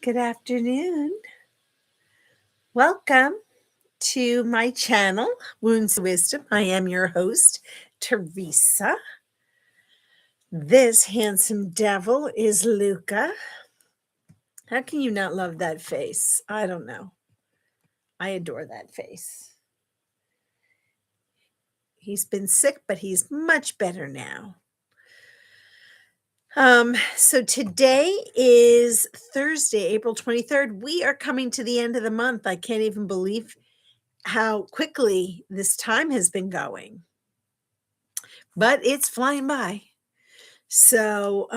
Good afternoon. Welcome to my channel, Wounds of Wisdom. I am your host, Teresa. This handsome devil is Luca. How can you not love that face? I don't know. I adore that face. He's been sick, but he's much better now. So today is Thursday, April 23rd. We are coming to the end of the month. I can't even believe how quickly this time has been going, but it's flying by. So,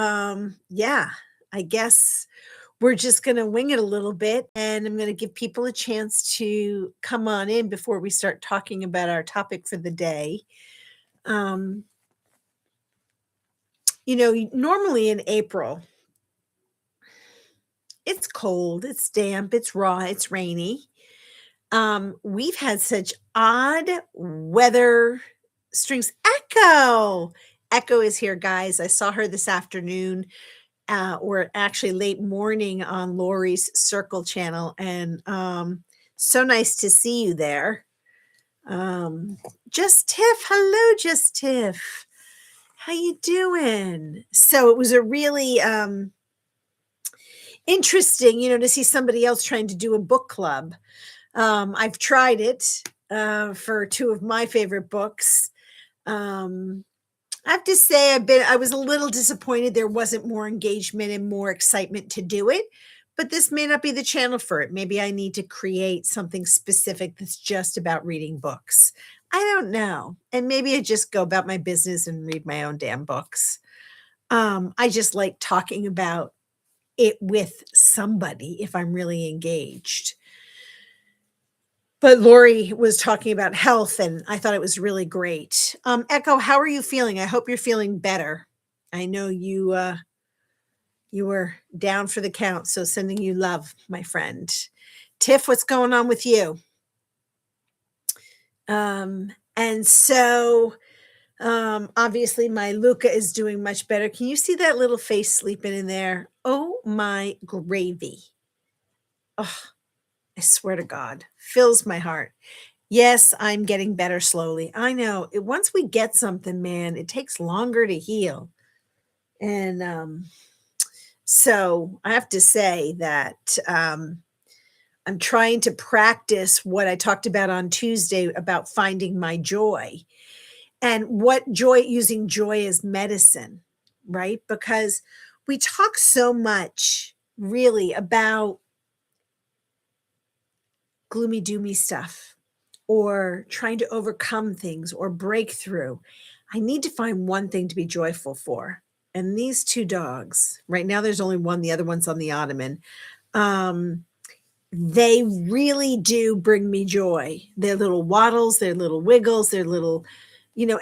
yeah, I guess we're just going to wing it a little bit, and I'm going to give people a chance to come on in before we start talking about our topic for the day. Normally in April, it's cold, it's damp, it's raw, it's rainy. We've had such odd weather strings. Echo is here, guys. I saw her this afternoon, or actually late morning on Lori's Circle channel, and so nice to see you there. Just Tiff, hello, Just Tiff. How you doing? So it was a really interesting, to see somebody else trying to do a book club. I've tried it for two of my favorite books. I have to say I was a little disappointed there wasn't more engagement and more excitement to do it, but this may not be the channel for it. Maybe I need to create something specific that's just about reading books. I don't know. And maybe I just go about my business and read my own damn books. I just like talking about it with somebody if I'm really engaged. But Lori was talking about health, and I thought it was really great. Echo, how are you feeling? I hope you're feeling better. I know you were down for the count, so sending you love, my friend. Tiff, what's going on with you? And so obviously my Luca is doing much better. Can you see that little face sleeping in there? Oh my gravy. Oh, I swear to God, fills my heart. Yes, I'm getting better slowly. I know. Once we get something, man, it takes longer to heal. And so I have to say that I'm trying to practice what I talked about on Tuesday about finding my joy and using joy as medicine, right? Because we talk so much really about gloomy doomy stuff or trying to overcome things or break through. I need to find one thing to be joyful for. And these two dogs, right now there's only one, the other one's on the ottoman. They really do bring me joy. Their little waddles, their little wiggles, their little,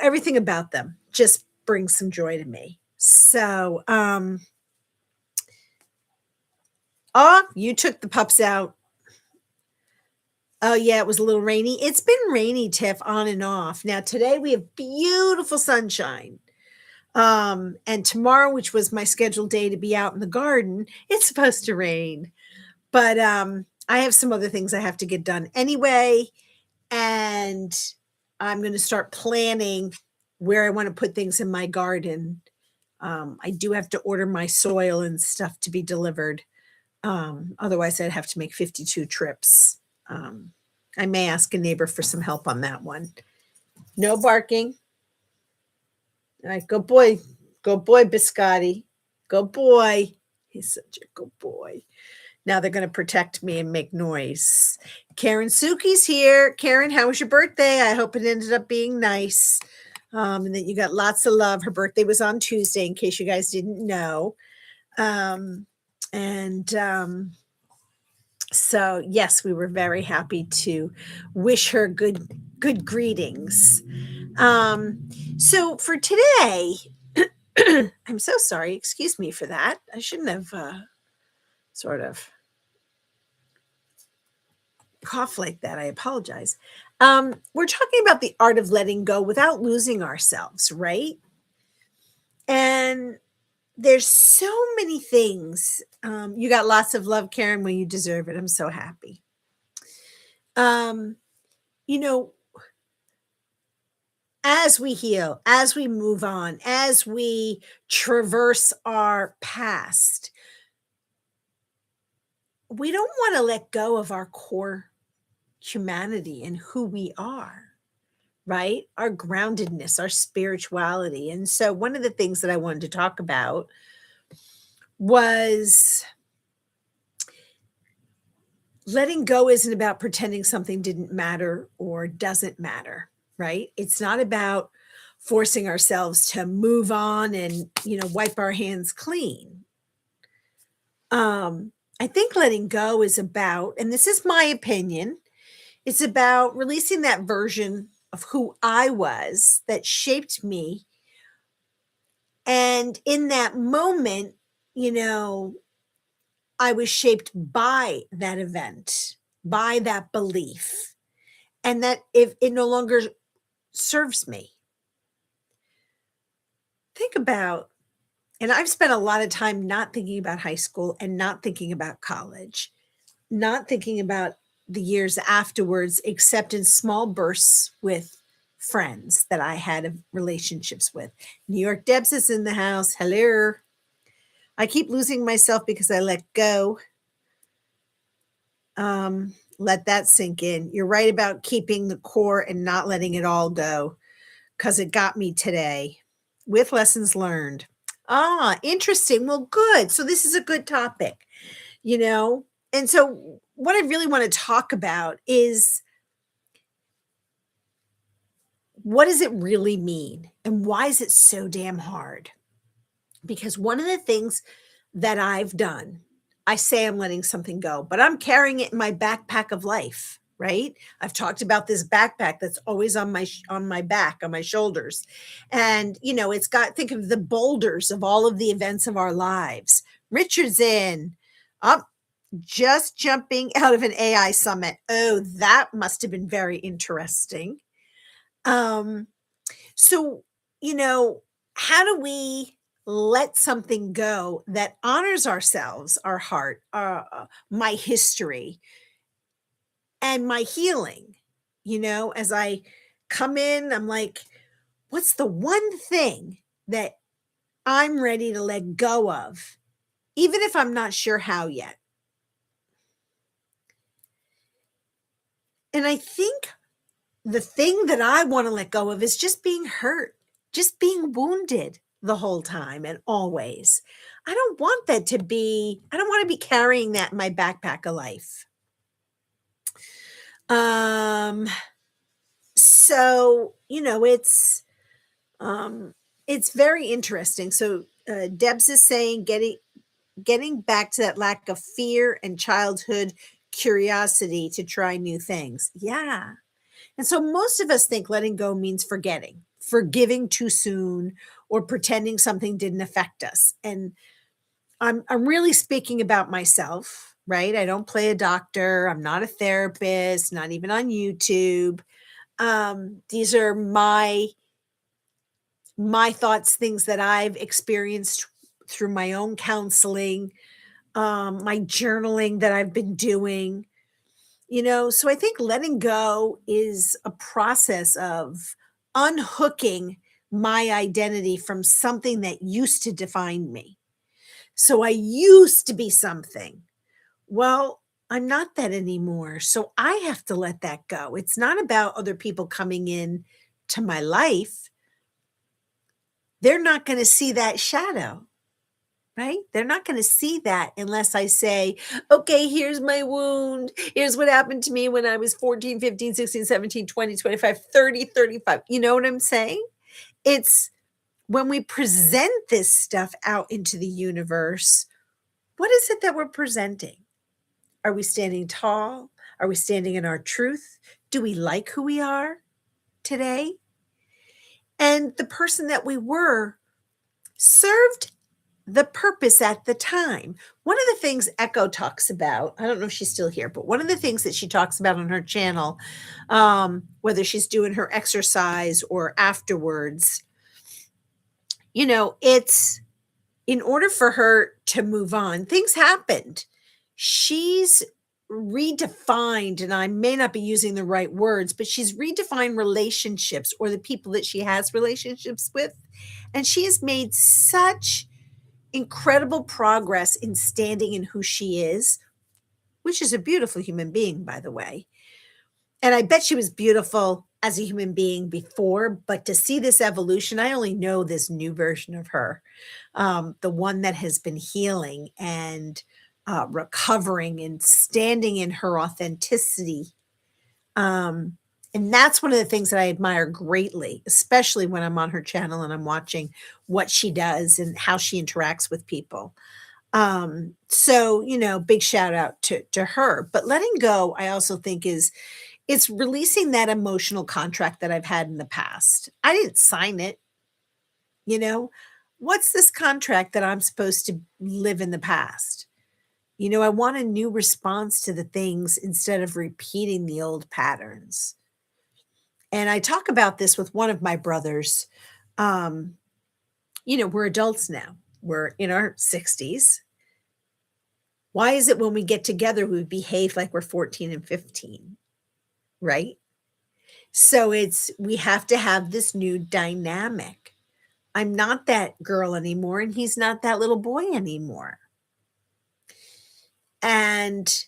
everything about them just brings some joy to me. So, you took the pups out. Oh, yeah, it was a little rainy. It's been rainy, Tiff, on and off. Now, today we have beautiful sunshine. And tomorrow, which was my scheduled day to be out in the garden, it's supposed to rain. But I have some other things I have to get done anyway. And I'm going to start planning where I want to put things in my garden. I do have to order my soil and stuff to be delivered. Otherwise, I'd have to make 52 trips. I may ask a neighbor for some help on that one. No barking. All right, go boy, Biscotti. Go boy. He's such a good boy. Now they're going to protect me and make noise. Karen Suki's here. Karen, how was your birthday? I hope it ended up being nice. And that you got lots of love. Her birthday was on Tuesday, in case you guys didn't know. So yes, we were very happy to wish her good greetings. So for today, I'm so sorry. Excuse me for that. I shouldn't have sort of cough like that. I apologize. We're talking about the art of letting go without losing ourselves, right? And there's so many things. You got lots of love, Karen, when you deserve it. I'm so happy. Um, you know, as we heal, as we move on, as we traverse our past, we don't want to let go of our core humanity and who we are, right? Our groundedness, our spirituality. And so, one of the things that I wanted to talk about was letting go isn't about pretending something didn't matter or doesn't matter, right? It's not about forcing ourselves to move on and, wipe our hands clean. I think letting go is about, and this is my opinion, it's about releasing that version of who I was that shaped me. And in that moment, you know, I was shaped by that event, by that belief, and that if it no longer serves me. Think about, and I've spent a lot of time not thinking about high school and not thinking about college, not thinking about the years afterwards, except in small bursts with friends that I had relationships with. New York Debs is in the house. Hello. I keep losing myself because I let go. Let that sink in. You're right about keeping the core and not letting it all go because it got me today with lessons learned. Ah, interesting. Well, good. So this is a good topic, you know? And so what I really want to talk about is what does it really mean? And why is it so damn hard? Because one of the things that I've done, I say I'm letting something go, but I'm carrying it in my backpack of life, right? I've talked about this backpack that's always on my back, on my shoulders. And it's got, think of the boulders of all of the events of our lives. Richard's in. Up, just jumping out of an AI summit. Oh, that must have been very interesting. Um, so, how do we let something go that honors ourselves, our heart, my history, and my healing? As I come in, I'm like, what's the one thing that I'm ready to let go of, even if I'm not sure how yet? And I think the thing that I want to let go of is just being hurt, just being wounded the whole time and always. I don't want that to be, I don't want to be carrying that in my backpack of life. Um, so, it's very interesting. So, Debs is saying getting back to that lack of fear and childhood curiosity to try new things. Yeah. And so most of us think letting go means forgetting, forgiving too soon, or pretending something didn't affect us. And I'm really speaking about myself, right? I don't play a doctor. I'm not a therapist, not even on YouTube. These are my thoughts, things that I've experienced through my own counseling, my journaling that I've been doing. So I think letting go is a process of unhooking my identity from something that used to define me. So I used to be something. Well, I'm not that anymore. So I have to let that go. It's not about other people coming in to my life. They're not going to see that shadow. Right? They're not going to see that unless I say, okay, here's my wound. Here's what happened to me when I was 14, 15, 16, 17, 20, 25, 30, 35. You know what I'm saying? It's when we present this stuff out into the universe, what is it that we're presenting? Are we standing tall? Are we standing in our truth? Do we like who we are today? And the person that we were served the purpose at the time. One of the things Echo talks about, I don't know if she's still here, but one of the things that she talks about on her channel, whether she's doing her exercise or afterwards, it's in order for her to move on, things happened. She's redefined, and I may not be using the right words, but she's redefined relationships or the people that she has relationships with. And she has made such incredible progress in standing in who she is, which is a beautiful human being, by the way. And I bet she was beautiful as a human being before, but to see this evolution, I only know this new version of her, the one that has been healing and recovering and standing in her authenticity. Um, and that's one of the things that I admire greatly, especially when I'm on her channel and I'm watching what she does and how she interacts with people. So, big shout out to her. But letting go, I also think it's releasing that emotional contract that I've had in the past. I didn't sign it, you know? What's this contract that I'm supposed to live in the past? I want a new response to the things instead of repeating the old patterns. And I talk about this with one of my brothers. Um, we're adults now. We're in our 60s. Why is it when we get together we behave like we're 14 and 15, right? So we have to have this new dynamic. I'm not that girl anymore, and he's not that little boy anymore. And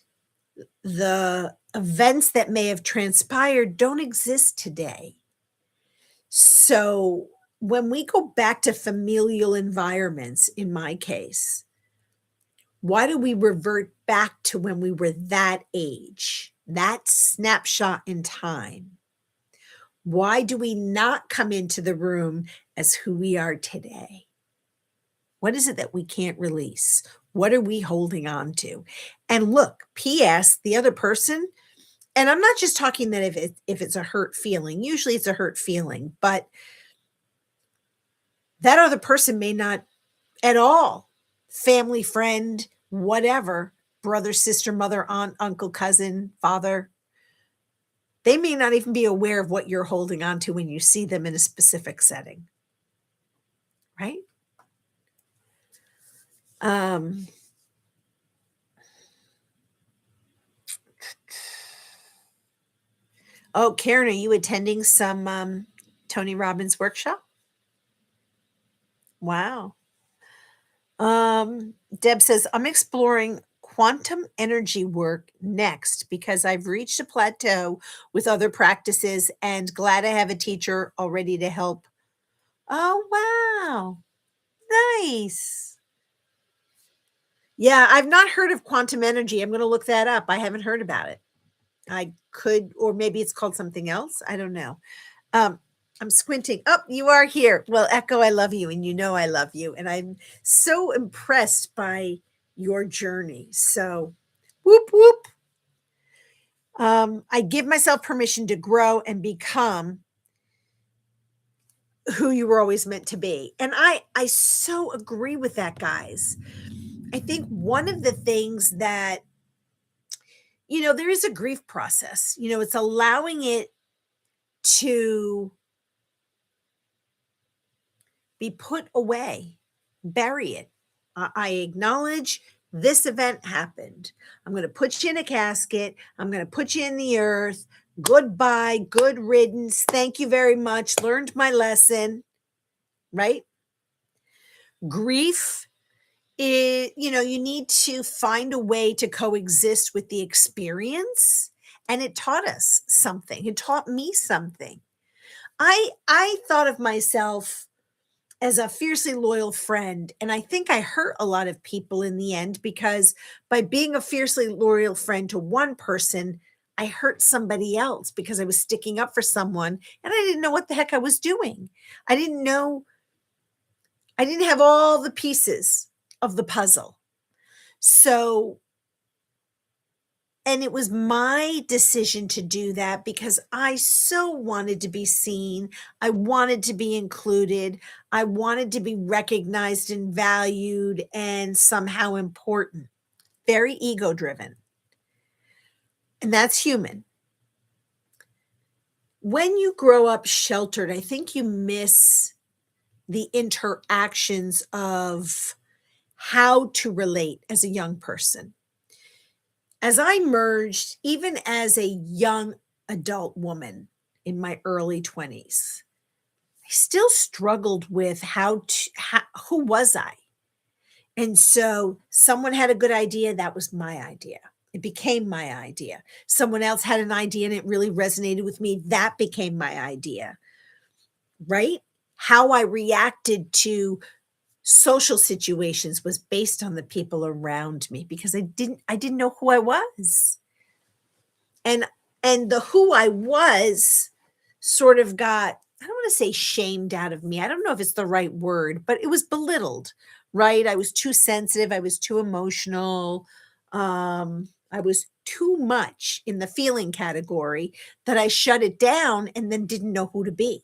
the events that may have transpired don't exist today. So when we go back to familial environments, in my case, why do we revert back to when we were that age, that snapshot in time? Why do we not come into the room as who we are today? What is it that we can't release? What are we holding on to? And look, PS, the other person, and I'm not just talking that if it's a hurt feeling, usually it's a hurt feeling, but that other person may not at all, family, friend, whatever, brother, sister, mother, aunt, uncle, cousin, father, they may not even be aware of what you're holding on to when you see them in a specific setting, right? Um, oh, Karen, are you attending some Tony Robbins workshop? Wow. Deb says, I'm exploring quantum energy work next because I've reached a plateau with other practices and glad I have a teacher already to help. Oh, wow. Nice. Yeah, I've not heard of quantum energy. I'm going to look that up. I haven't heard about it. I could, or maybe it's called something else. I don't know. Um, I'm squinting. Oh, you are here. Well, Echo, I love you, and I love you, and I'm so impressed by your journey. So, whoop whoop. I give myself permission to grow and become who you were always meant to be, and I so agree with that, guys. I think one of the things that there is a grief process. It's allowing it to be put away, bury it. I acknowledge this event happened. I'm going to put you in a casket. I'm going to put you in the earth. Goodbye. Good riddance. Thank you very much. Learned my lesson. Right? Grief is, you need to find a way to coexist with the experience. And it taught us something. It taught me something. I thought of myself as a fiercely loyal friend. And I think I hurt a lot of people in the end because by being a fiercely loyal friend to one person, I hurt somebody else because I was sticking up for someone and I didn't know what the heck I was doing. I didn't know, I didn't have all the pieces of the puzzle. So, and it was my decision to do that because I so wanted to be seen. I wanted to be included. I wanted to be recognized and valued and somehow important. Very ego driven. And that's human. When you grow up sheltered, I think you miss the interactions of how to relate as a young person. As I merged, even as a young adult woman in my early 20s, I still struggled with who was I? And so someone had a good idea, that was my idea. It became my idea. Someone else had an idea and it really resonated with me, that became my idea, right? How I reacted to social situations was based on the people around me because I didn't know who I was. And the who I was sort of got, I don't want to say shamed out of me. I don't know if it's the right word, but it was belittled, right? I was too sensitive, I was too emotional. I was too much in the feeling category that I shut it down and then didn't know who to be.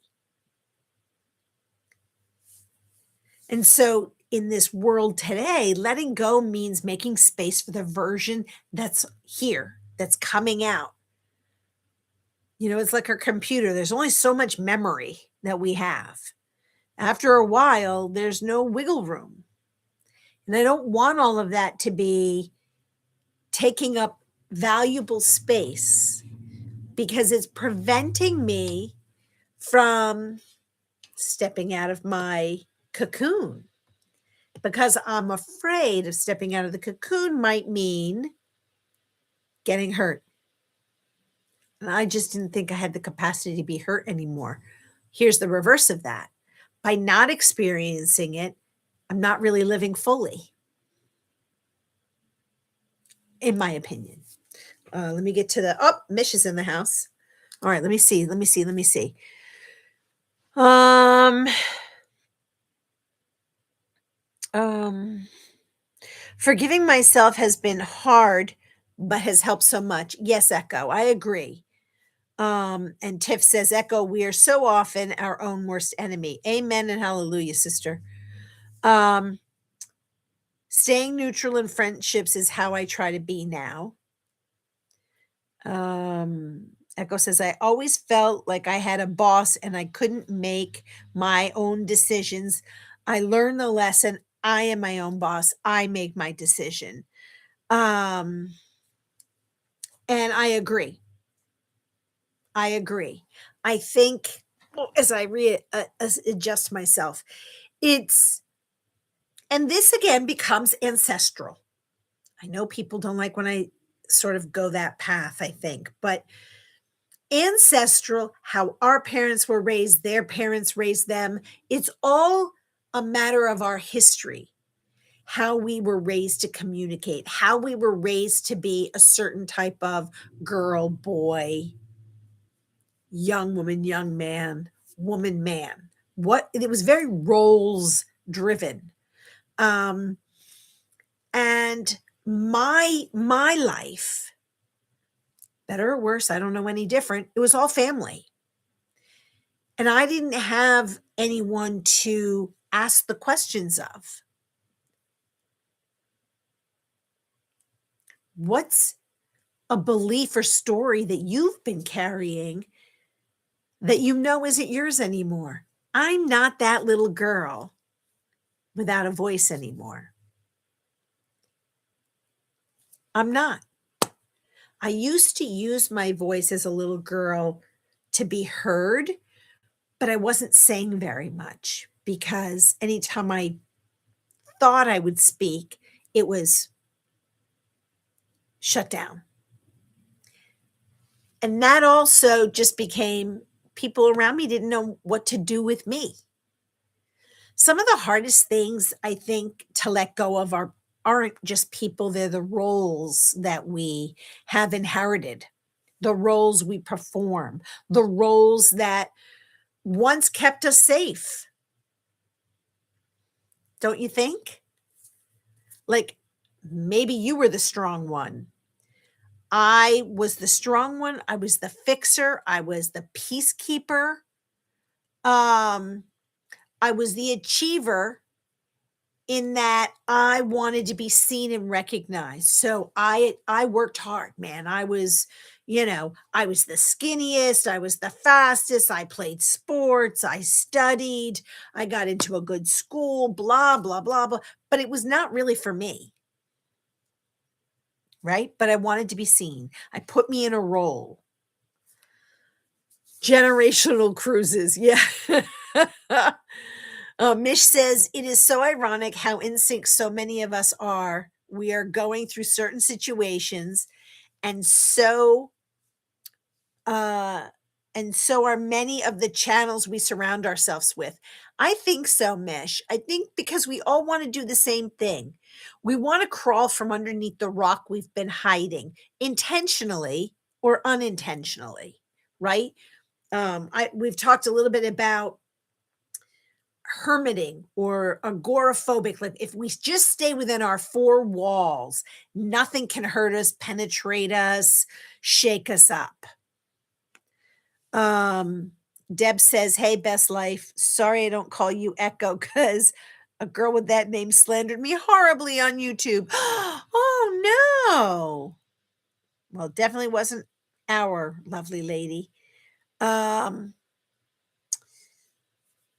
And so in this world today, letting go means making space for the version that's here, that's coming out. You know, it's like our computer. There's only so much memory that we have. After a while, there's no wiggle room. And I don't want all of that to be taking up valuable space because it's preventing me from stepping out of my cocoon. Because I'm afraid of stepping out of the cocoon might mean getting hurt. And I just didn't think I had the capacity to be hurt anymore. Here's the reverse of that. By not experiencing it, I'm not really living fully, in my opinion. Let me get to Mish is in the house. All right, let me see. Um, um, Forgiving myself has been hard, but has helped so much. Yes, Echo, I agree. And Tiff says, Echo, we are so often our own worst enemy. Amen and hallelujah, sister. Um, Staying neutral in friendships is how I try to be now. Echo says, I always felt like I had a boss and I couldn't make my own decisions. I learned the lesson. I am my own boss. I make my decision. And I agree. I think as I adjust myself, it's, and this again becomes ancestral. I know people don't like when I sort of go that path, I think, but ancestral, how our parents were raised, their parents raised them, it's all a matter of our history, how we were raised to communicate, how we were raised to be a certain type of girl, boy, young woman, young man, woman, man. What it was very roles driven. And my life, better or worse, I don't know any different. It was all family. And I didn't have anyone to ask the questions of. What's a belief or story that you've been carrying that you know isn't yours anymore? I'm not that little girl without a voice anymore. I'm not. I used to use my voice as a little girl to be heard, but I wasn't saying very much because anytime I thought I would speak, it was shut down. And that also just became, people around me didn't know what to do with me. Some of the hardest things I think to let go of aren't just people, they're the roles that we have inherited, the roles we perform, the roles that once kept us safe. Don't you think? Like maybe you were the strong one. I was the strong one. I was the fixer. I was the peacekeeper. Um, I was the achiever in that I wanted to be seen and recognized. So I worked hard, man. I was, I was the skinniest, I was the fastest, I played sports, I studied, I got into a good school, blah, blah, blah, blah. But it was not really for me, right? But I wanted to be seen. I put me in a role. Generational cruises. Yeah. Mish says it is so ironic how in sync so many of us are. We are going through certain situations, and uh, so are many of the channels we surround ourselves with. I think so, Mish. I think because we all want to do the same thing. We want to crawl from underneath the rock we've been hiding, intentionally or unintentionally, right? We've talked a little bit about hermiting or agoraphobic. Like if we just stay within our four walls, nothing can hurt us, penetrate us, shake us up. Deb says, "Hey, best life. Sorry I don't call you Echo because a girl with that name slandered me horribly on YouTube." Oh no. Well, it definitely wasn't our lovely lady.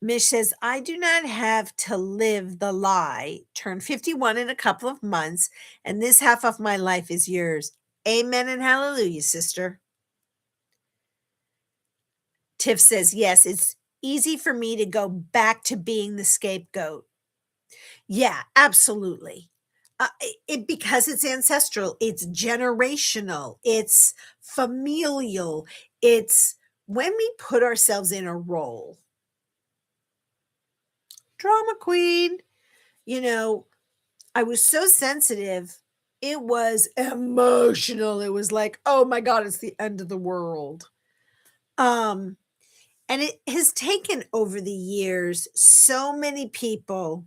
Mish says, "I do not have to live the lie. Turn 51 in a couple of months, and this half of my life is yours." Amen and hallelujah, sister. Tiff says, "Yes, it's easy for me to go back to being the scapegoat." Yeah, absolutely. Because it's ancestral, it's generational, it's familial. It's when we put ourselves in a role. Drama queen, you know, I was so sensitive. It was emotional. It was like, "Oh my god, it's the end of the world." Um, and it has taken over the years so many people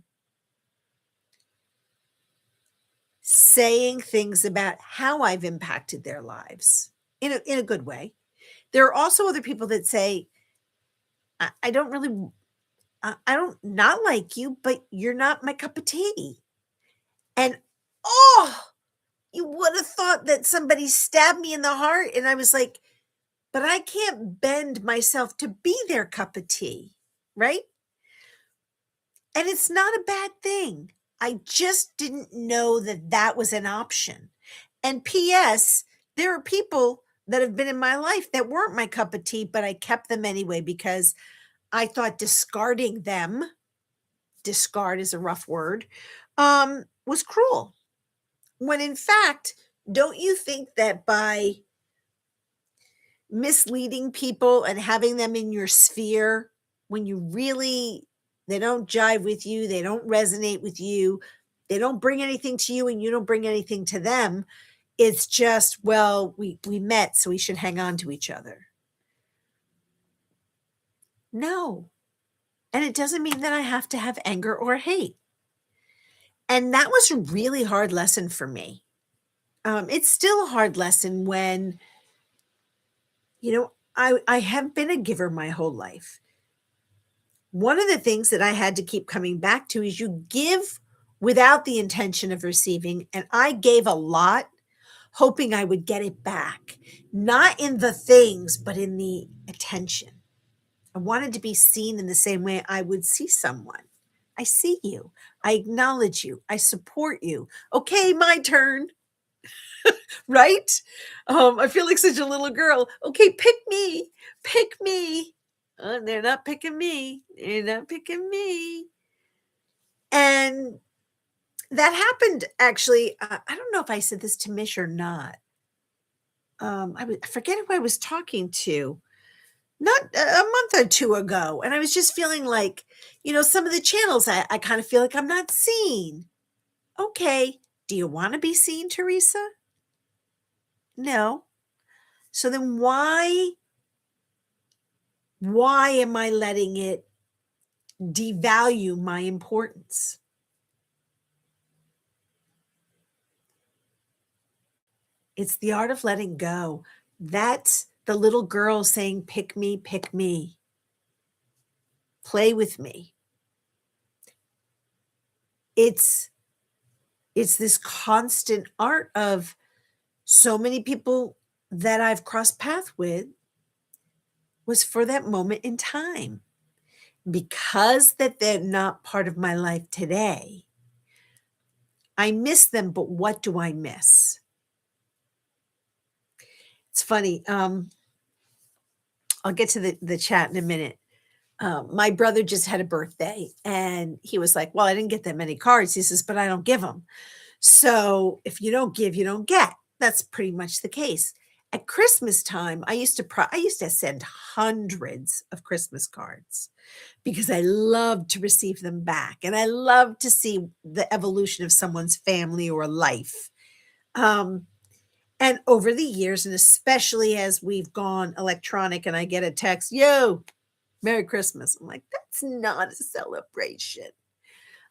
saying things about how I've impacted their lives in a good way. There are also other people that say, I don't really I don't not like you, but you're not my cup of tea." And oh, you would have thought that somebody stabbed me in the heart, and I was like, but I can't bend myself to be their cup of tea, right? And it's not a bad thing. I just didn't know that that was an option. And P.S., there are people that have been in my life that weren't my cup of tea, but I kept them anyway because I thought discarding them, discard is a rough word, was cruel. When in fact, don't you think that by misleading people and having them in your sphere when you really they don't jive with you, they don't resonate with you, they don't bring anything to you and you don't bring anything to them, it's just, well, we met so we should hang on to each other. No. And it doesn't mean that I have to have anger or hate. And that was a really hard lesson for me. It's still a hard lesson when I have been a giver my whole life. One of the things that I had to keep coming back to is you give without the intention of receiving. And I gave a lot, hoping I would get it back, not in the things, but in the attention. I wanted to be seen in the same way I would see someone. I see you. I acknowledge you. I support you. Okay, my turn, right? I feel like such a little girl. Okay, pick me. Pick me. They're not picking me. They're not picking me. And that happened actually. I don't know if I said this to Mish or not. I forget who I was talking to, not a month or two ago. And I was just feeling like, some of the channels, I kind of feel like I'm not seen. Okay. Do you want to be seen, Teresa? No. So then why am I letting it devalue my importance? It's the art of letting go. That's the little girl saying, pick me, pick me. Play with me. It's this constant art of so many people that I've crossed paths with was for that moment in time. Because that they're not part of my life today, I miss them, but what do I miss? It's funny. I'll get to the chat in a minute. My brother just had a birthday and he was like, well, I didn't get that many cards. He says, but I don't give them. So if you don't give, you don't get. That's pretty much the case. At Christmas time, I used to send hundreds of Christmas cards because I love to receive them back and I love to see the evolution of someone's family or life. Um, and over the years, and especially as we've gone electronic and I get a text, yo, Merry Christmas. I'm like, that's not a celebration.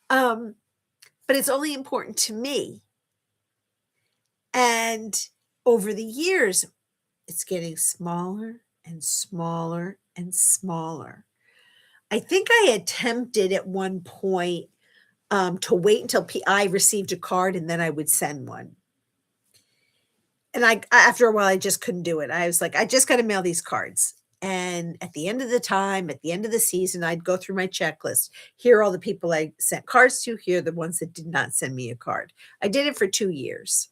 Um, but it's only important to me. And over the years, it's getting smaller and smaller and smaller. I think I attempted at one point to wait until I received a card and then I would send one. And after a while, I just couldn't do it. I was like, I just got to mail these cards. And at the end of the time, at the end of the season, I'd go through my checklist. Here are all the people I sent cards to. Here are the ones that did not send me a card. I did it for 2 years.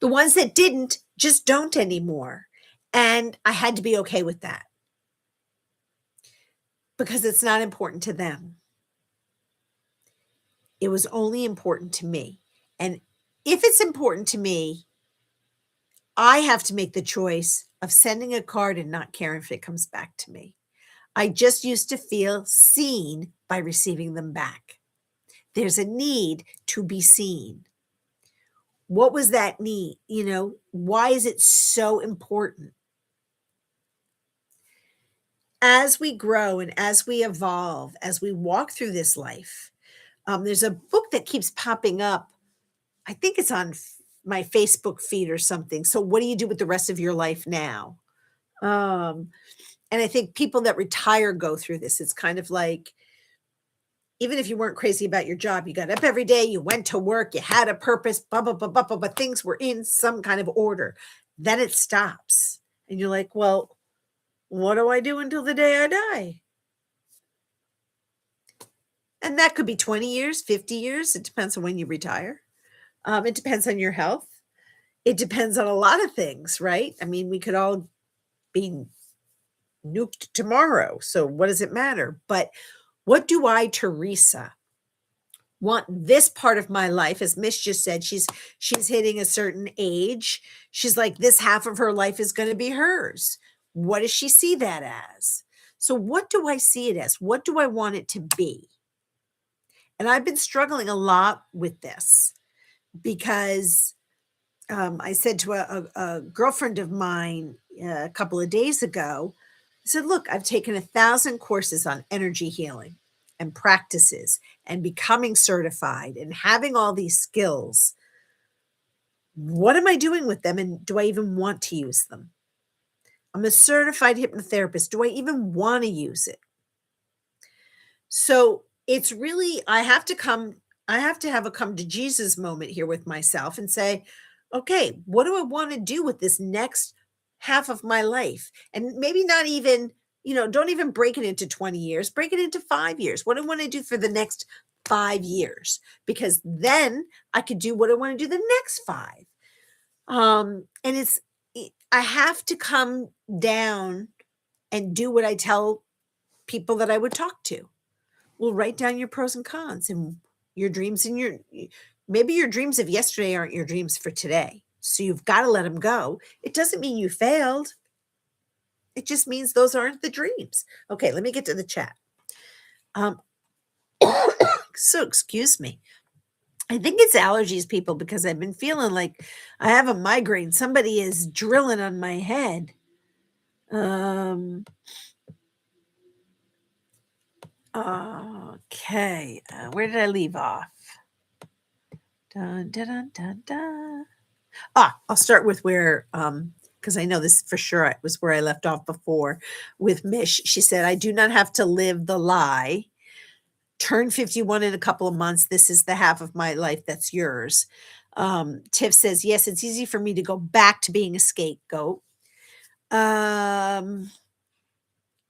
The ones that didn't just don't anymore. And I had to be okay with that because it's not important to them. It was only important to me. And if it's important to me, I have to make the choice of sending a card and not caring if it comes back to me. I just used to feel seen by receiving them back. There's a need to be seen. What was that need? Why is it so important? As we grow and as we evolve, as we walk through this life, there's a book that keeps popping up. I think it's on my Facebook feed or something. So what do you do with the rest of your life now? And I think people that retire go through this. It's kind of like, even if you weren't crazy about your job, you got up every day, you went to work, you had a purpose, blah, blah, blah, blah, blah, but things were in some kind of order. Then it stops. And you're like, well, what do I do until the day I die? And that could be 20 years, 50 years. It depends on when you retire. It depends on your health. It depends on a lot of things, right? I mean, we could all be nuked tomorrow. So what does it matter? But what do I, Teresa, want this part of my life? As Mish just said, she's hitting a certain age. She's like, this half of her life is going to be hers. What does she see that as? So what do I see it as? What do I want it to be? And I've been struggling a lot with this because I said to a girlfriend of mine a couple of days ago, I said, look, I've taken 1,000 courses on energy healing and practices and becoming certified and having all these skills. What am I doing with them? And do I even want to use them? I'm a certified hypnotherapist. Do I even want to use it? So it's really, I have to have a come to Jesus moment here with myself and say, okay, what do I want to do with this next half of my life? And maybe not even, don't even break it into 20 years, break it into 5 years. What do I want to do for the next 5 years? Because then I could do what I want to do the next 5. And I have to come down and do what I tell people that I would talk to. Well, write down your pros and cons and your dreams and maybe your dreams of yesterday aren't your dreams for today. So you've got to let them go. It doesn't mean you failed. It just means those aren't the dreams. Okay, let me get to the chat. So excuse me. I think it's allergies, people, because I've been feeling like I have a migraine. Somebody is drilling on my head. Okay, where did I leave off? Dun, dun, dun, dun, dun. I'll start with where, because I know this for sure was where I left off before with Mish. She said, I do not have to live the lie. Turn 51 in a couple of months. This is the half of my life that's yours. Tiff says, yes, it's easy for me to go back to being a scapegoat. Um,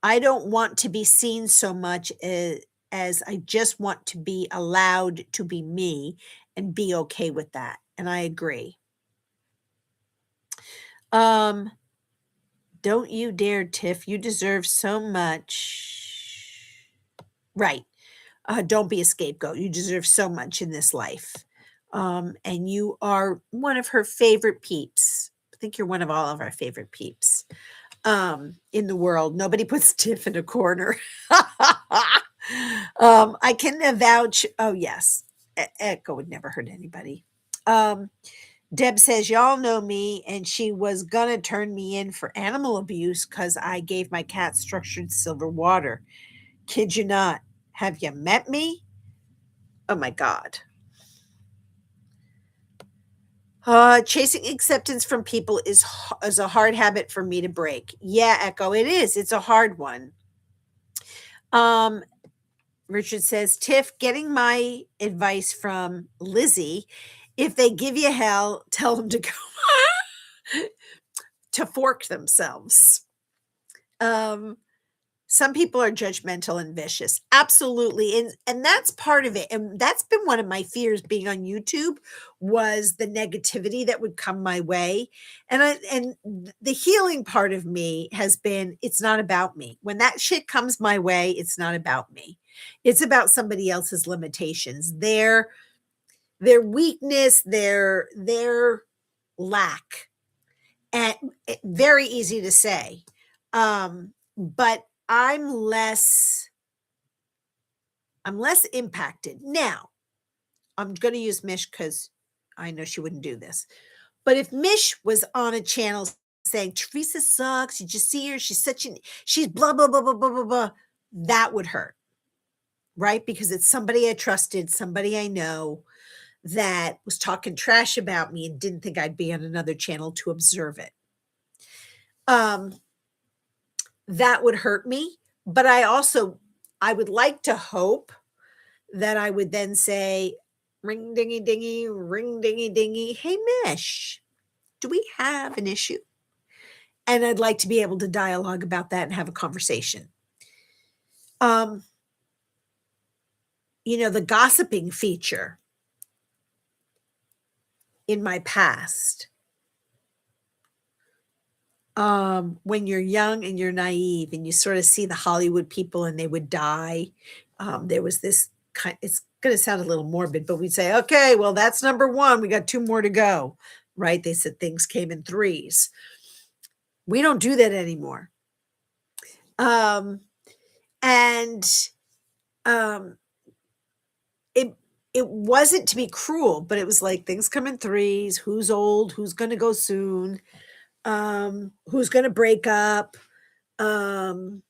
I don't want to be seen so much as I just want to be allowed to be me and be okay with that. And I agree. Um, don't you dare, Tiff. You deserve so much. Right. Don't be a scapegoat. You deserve so much in this life. And you are one of her favorite peeps. I think you're one of all of our favorite peeps in the world. Nobody puts Tiff in a corner. I can vouch. Oh, yes. Echo would never hurt anybody. Deb says, y'all know me, and she was going to turn me in for animal abuse because I gave my cat structured silver water. Kid you not. Have you met me? Oh my God. Chasing acceptance from people is a hard habit for me to break. Yeah, Echo, it is. It's a hard one. Richard says, Tiff, getting my advice from Lizzie. If they give you hell, tell them to go to fork themselves. Some people are judgmental and vicious. Absolutely. And that's part of it. And that's been one of my fears being on YouTube was the negativity that would come my way. And the healing part of me has been it's not about me. When that shit comes my way, it's not about me. It's about somebody else's limitations, their weakness, their lack. And very easy to say. But I'm less impacted. Now, I'm going to use Mish because I know she wouldn't do this. But if Mish was on a channel saying, Teresa sucks, you just see her, she's blah, blah, blah, blah, blah, blah, blah, that would hurt. Right? Because it's somebody I trusted, somebody I know that was talking trash about me and didn't think I'd be on another channel to observe it. That would hurt me. But I would like to hope that I would then say, ring dingy dingy, ring dingy dingy. Hey, Mish, do we have an issue? And I'd like to be able to dialogue about that and have a conversation. The gossiping feature in my past. When you're young and you're naive and you sort of see the Hollywood people and they would die. There was this it's going to sound a little morbid, but we'd say, okay, well, that's number one. We got 2 more to go, right? They said things came in threes. We don't do that anymore. It wasn't to be cruel, but it was like things come in threes. Who's old? Who's going to go soon? Who's going to break up? Oh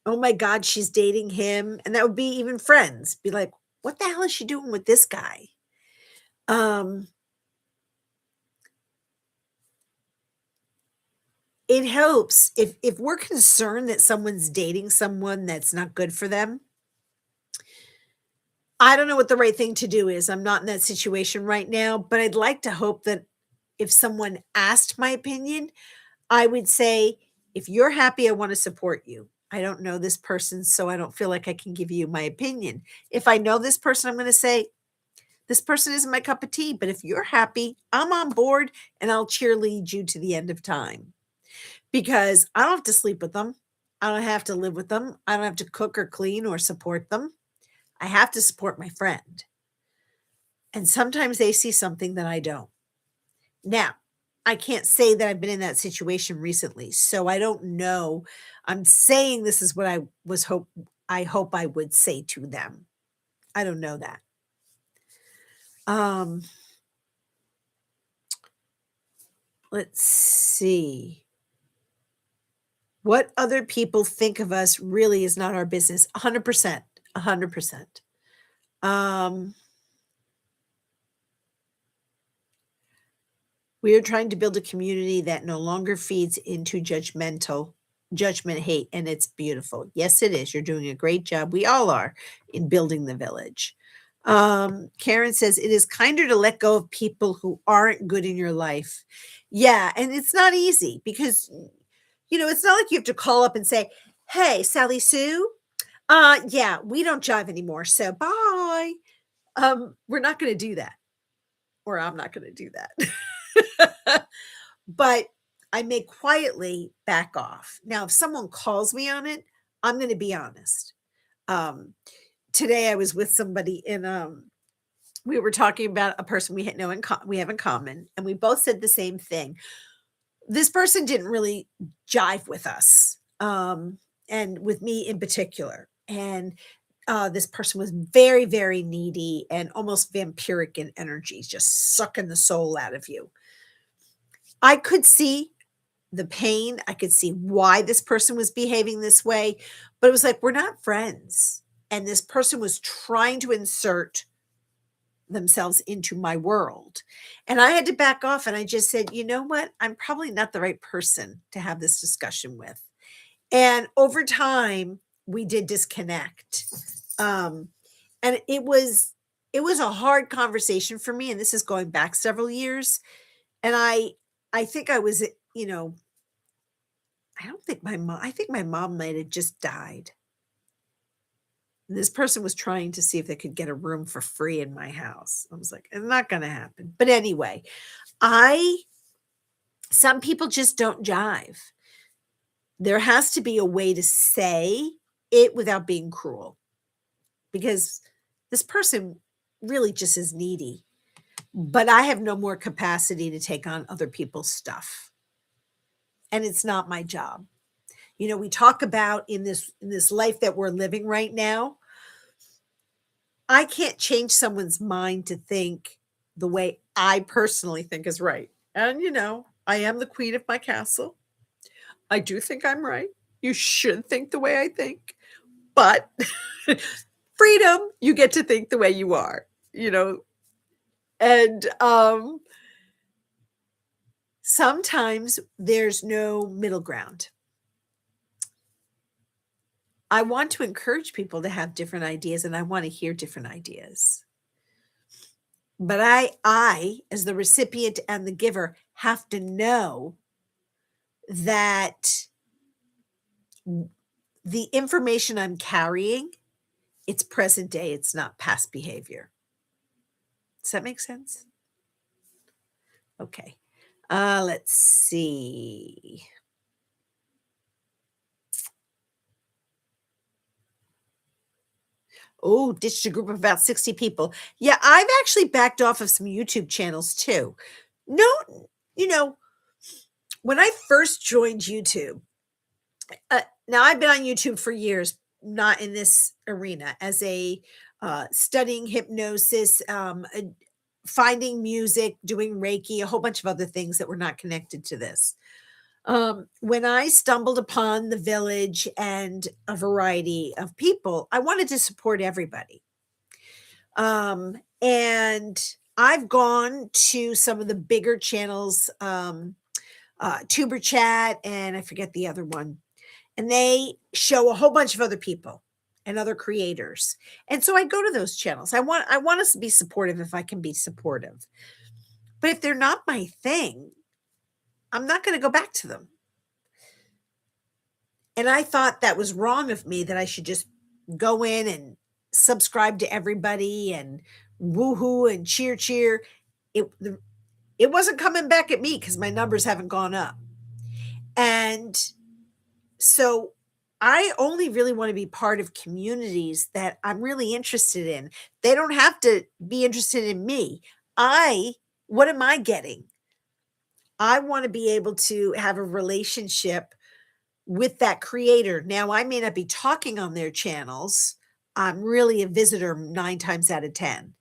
my God, she's dating him. And that would be even friends be like, what the hell is she doing with this guy? It helps if we're concerned that someone's dating someone that's not good for them. I don't know what the right thing to do is. I'm not in that situation right now, but I'd like to hope that if someone asked my opinion, I would say, if you're happy, I want to support you. I don't know this person, so I don't feel like I can give you my opinion. If I know this person, I'm going to say, this person isn't my cup of tea, but if you're happy, I'm on board and I'll cheerlead you to the end of time. Because I don't have to sleep with them. I don't have to live with them. I don't have to cook or clean or support them. I have to support my friend. And sometimes they see something that I don't. Now, I can't say that I've been in that situation recently, so I don't know. I'm saying this is what I hope I would say to them. I don't know that. Let's see. What other people think of us really is not our business. 100%. 100%. We are trying to build a community that no longer feeds into judgment, hate, and it's beautiful. Yes, it is. You're doing a great job. We all are in building the village. Karen says it is kinder to let go of people who aren't good in your life. Yeah, and it's not easy because it's not like you have to call up and say, "Hey, Sally Sue, yeah, we don't jive anymore, so bye." We're not going to do that, or I'm not going to do that. But I may quietly back off. Now, if someone calls me on it, I'm going to be honest. Um, Today I was with somebody in we were talking about a person we had know we have in common, and we both said the same thing. This person didn't really jive with us, and with me in particular. And this person was very, very needy and almost vampiric in energy, just sucking the soul out of you. I could see the pain. I could see why this person was behaving this way, but it was like, we're not friends. And this person was trying to insert themselves into my world. And I had to back off and I just said, you know what? I'm probably not the right person to have this discussion with. And over time, we did disconnect. Um, and it was a hard conversation for me. And this is going back several years. And I think I was, I don't think I think my mom might have just died. And this person was trying to see if they could get a room for free in my house. I was like, it's not going to happen. But anyway, I some people just don't jive. There has to be a way to say it without being cruel because this person really just is needy. But I have no more capacity to take on other people's stuff. And it's not my job. We talk about in this life that we're living right now, I can't change someone's mind to think the way I personally think is right. And I am the queen of my castle. I do think I'm right. You should think the way I think. But freedom, you get to think the way you are, And sometimes there's no middle ground. I want to encourage people to have different ideas and I want to hear different ideas. But I as the recipient and the giver have to know that the information I'm carrying, it's present day, it's not past behavior. Does that make sense? Okay. Let's see. Oh, ditched a group of about 60 people. Yeah, I've actually backed off of some YouTube channels too. No, you know, when I first joined YouTube, now I've been on YouTube for years, not in this arena, as a studying hypnosis, finding music, doing Reiki, a whole bunch of other things that were not connected to this. When I stumbled upon the village and a variety of people, I wanted to support everybody. And I've gone to some of the bigger channels, Tuber Chat, and I forget the other one, and they show a whole bunch of other people and other creators. And so I go to those channels. I want us to be supportive if I can be supportive. But if they're not my thing, I'm not going to go back to them. And I thought that was wrong of me that I should just go in and subscribe to everybody and woohoo and cheer cheer. It wasn't coming back at me because my numbers haven't gone up. And so I only really want to be part of communities that I'm really interested in. They don't have to be interested in me. What am I getting? I want to be able to have a relationship with that creator. Now, I may not be talking on their channels. I'm really a visitor 9 times out of 10.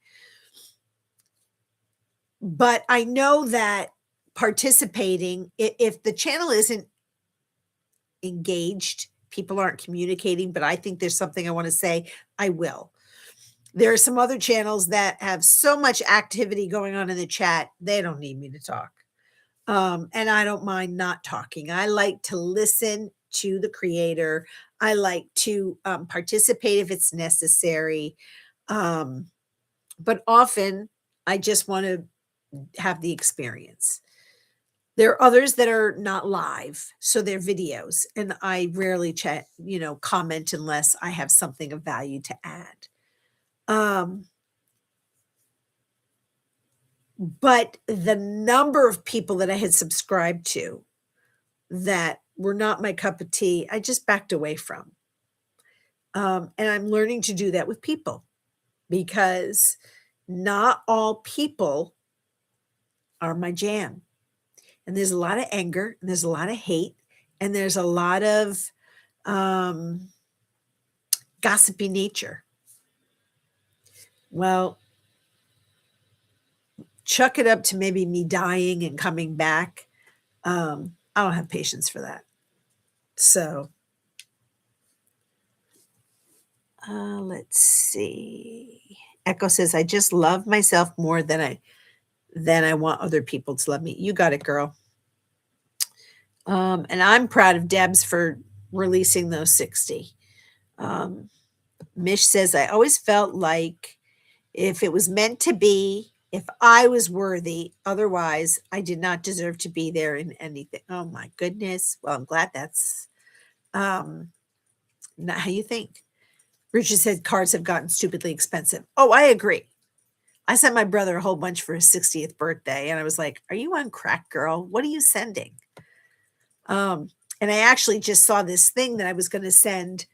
But I know that participating, if the channel isn't engaged, people aren't communicating, but I think there's something I want to say, I will. There are some other channels that have so much activity going on in the chat, they don't need me to talk. And I don't mind not talking. I like to listen to the creator. I like to participate if it's necessary. Um, but often I just want to have the experience. There are others that are not live, so they're videos, and I rarely chat, comment unless I have something of value to add. Um, but the number of people that I had subscribed to that were not my cup of tea, I just backed away from. And I'm learning to do that with people because not all people are my jam. And there's a lot of anger, and there's a lot of hate, and there's a lot of um, gossipy nature. Well, chuck it up to maybe me dying and coming back. I don't have patience for that. So, let's see. Echo says, "I just love myself more than I want other people to love me." You got it, girl. And I'm proud of Debs for releasing those 60. Um, Mish says, "I always felt like if it was meant to be, if I was worthy, otherwise I did not deserve to be there in anything." Oh my goodness. Well, I'm glad that's um, not how you think. Richard said cards have gotten stupidly expensive. Oh, I agree. I sent my brother a whole bunch for his 60th birthday, and I was like, "Are you on crack, girl? What are you sending?" Um, and I actually just saw this thing that I was going to send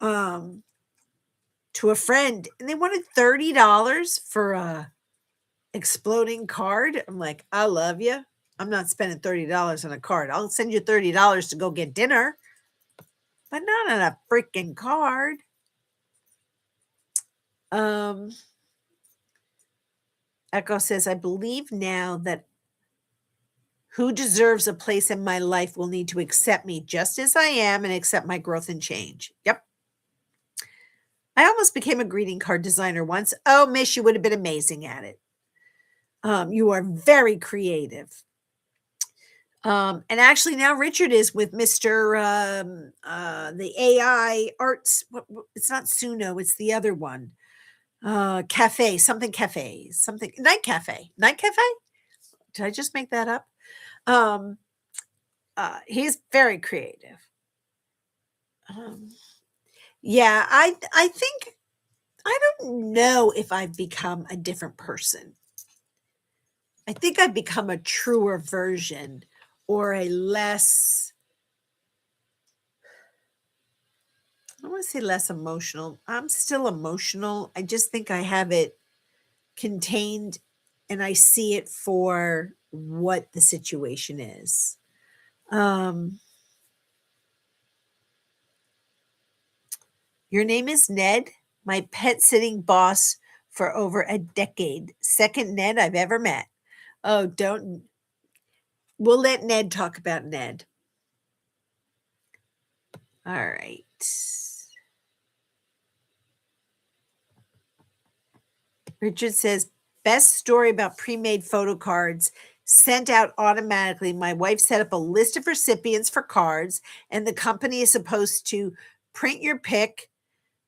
um, to a friend, and they wanted $30 for a exploding card. I'm like, "I love you. I'm not spending $30 on a card. I'll send you $30 to go get dinner, but not on a freaking card." Um, Echo says, "I believe now that who deserves a place in my life will need to accept me just as I am and accept my growth and change." Yep. I almost became a greeting card designer once. Oh, Mish, you would have been amazing at it. You are very creative. And actually, now Richard is with Mr. The AI arts. It's not Suno, it's the other one. Cafe, something cafe, something night cafe. Night cafe? Did I just make that up? Um, he's very creative. Um, yeah, I think I don't know if I've become a different person. I think I've become a truer version or a less, I don't want to say less emotional. I'm still emotional. I just think I have it contained and I see it for what the situation is. Um, your name is Ned, my pet sitting boss for over a decade. Second Ned I've ever met. Oh, don't. We'll let Ned talk about Ned. All right. Richard says, best story about pre-made photo cards sent out automatically. My wife set up a list of recipients for cards, and the company is supposed to print your pick,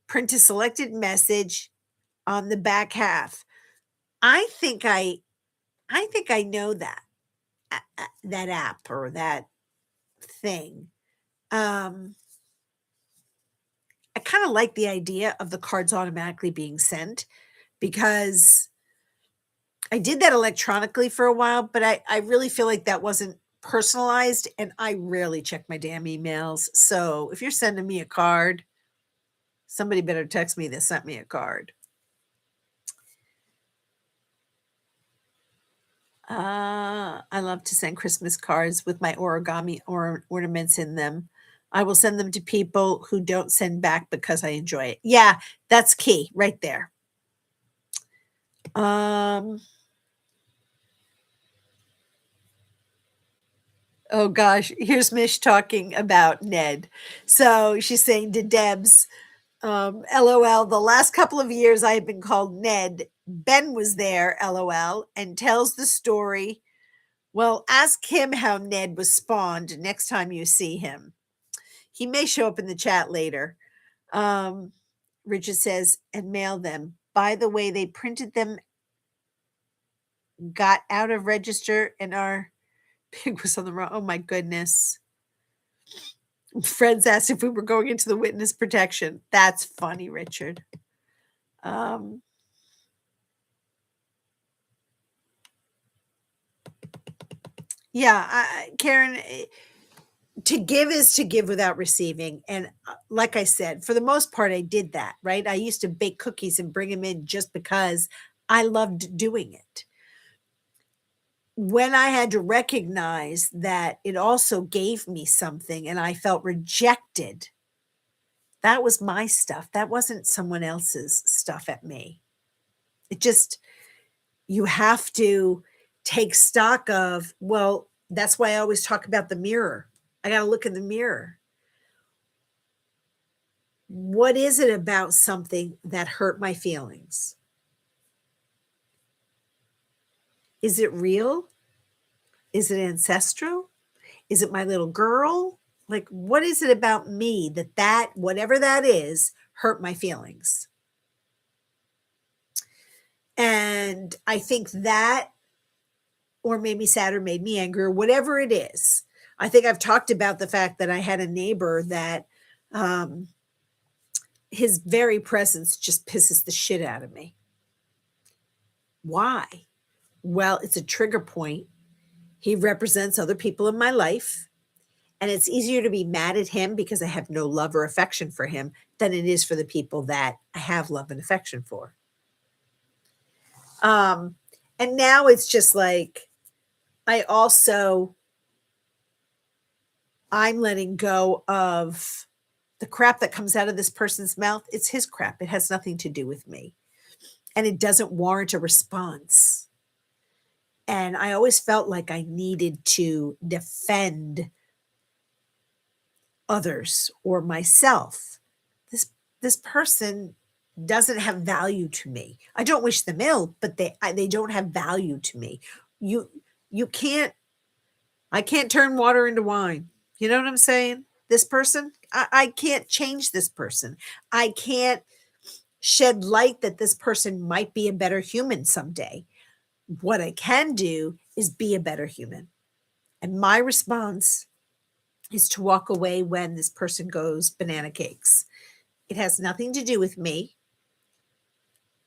print a selected message on the back half. I think I know that app or that thing. Um, I kind of like the idea of the cards automatically being sent because I did that electronically for a while, but I really feel like that wasn't personalized and I rarely check my damn emails. So if you're sending me a card, somebody better text me that sent me a card. I love to send Christmas cards with my origami ornaments in them. I will send them to people who don't send back because I enjoy it. Yeah, that's key right there. Um, oh gosh, here's Mish talking about Ned. So she's saying to Debs, LOL, the last couple of years I have been called Ned. Ben was there, LOL, and tells the story. Well, ask him how Ned was spawned next time you see him. He may show up in the chat later. Um, Richard says, and mail them. by the way they printed them got out of register and our pig was on the wrong. Oh my goodness. Friends asked if we were going into the witness protection. That's funny, Richard. Yeah, Karen, to give is to give without receiving. And like I said, for the most part, I did that, right? I used to bake cookies and bring them in just because I loved doing it. When I had to recognize that it also gave me something and I felt rejected, that was my stuff. That wasn't someone else's stuff at me. It just, you have to take stock of, well, that's why I always talk about the mirror. I got to look in the mirror. What is it about something that hurt my feelings? Is it real? Is it ancestral? Is it my little girl? Like, what is it about me that whatever that is, hurt my feelings? And I think that, or made me sad or made me angry or whatever it is. I think I've talked about the fact that I had a neighbor that his very presence just pisses the shit out of me. Why? Well, it's a trigger point. He represents other people in my life. And it's easier to be mad at him because I have no love or affection for him than it is for the people that I have love and affection for. And now it's just like, I'm letting go of the crap that comes out of this person's mouth. It's his crap. It has nothing to do with me. And it doesn't warrant a response. And I always felt like I needed to defend others or myself. This person doesn't have value to me. I don't wish them ill, but they don't have value to me. You can't, I can't turn water into wine. You know what I'm saying? This person, I can't change this person. I can't shed light that this person might be a better human someday. What I can do is be a better human. And my response is to walk away when this person goes banana cakes. It has nothing to do with me.